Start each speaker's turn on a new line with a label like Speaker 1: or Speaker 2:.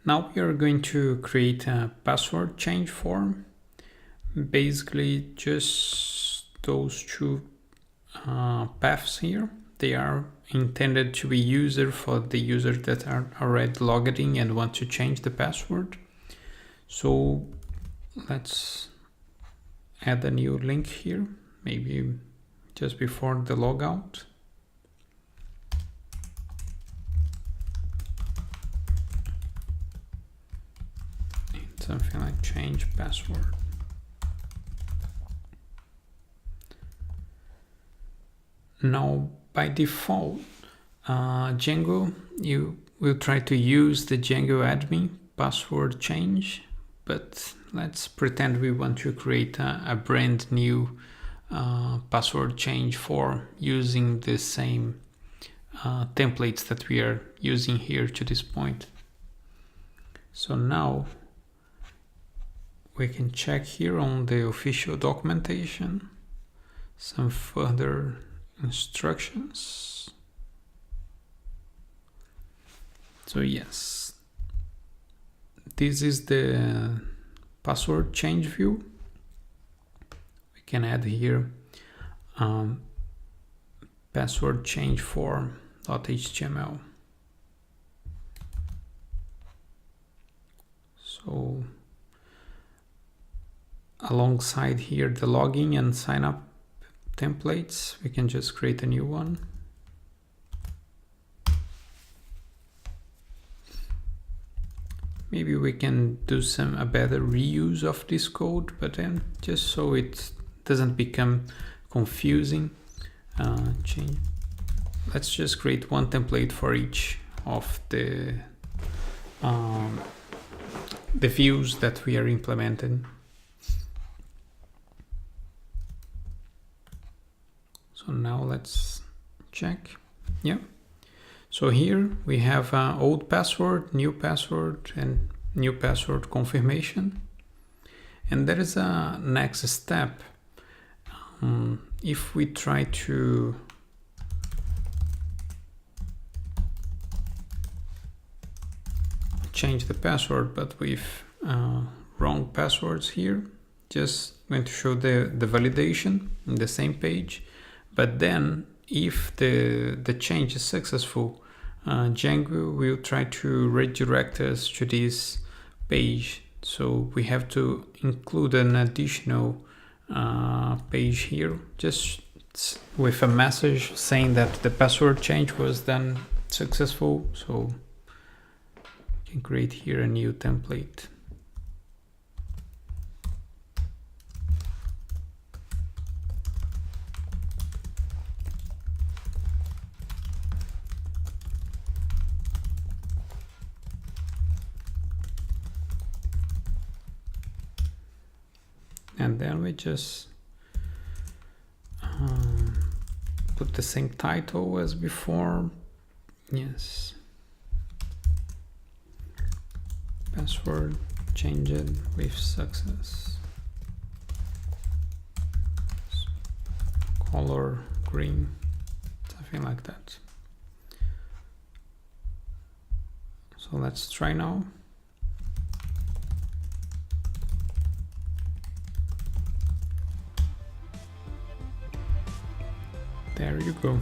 Speaker 1: Now we are going to create a password change form. Basically just those two paths here. They are intended to be used for the users that are already logged in and want to change the password. So let's add a new link here, maybe just before the logout. Something like change password. Now by default, Django, you will try to use the Django admin password change, but let's pretend we want to create a brand new password change form using the same templates that we are using here to this point. So now we can check here on the official documentation some further instructions. So yes, this is the password change view. We can add here password change form.html. So alongside here the login and sign up templates, we can just create a new one. Maybe we can do a better reuse of this code, but then just so it doesn't become confusing, let's just create one template for each of the views that we are implementing. So now let's check. Yeah. So here we have old password, and new password confirmation. And there is a next step. If we try to change the password, but with wrong passwords here, just going to show the validation in the same page. But then if the change is successful, Django will try to redirect us to this page. So we have to include an additional page here, just with a message saying that the password change was done successful. So we can create here a new template. And then we just put the same title as before. Yes. Password changed with success. Color green, something like that. So let's try now. There you go.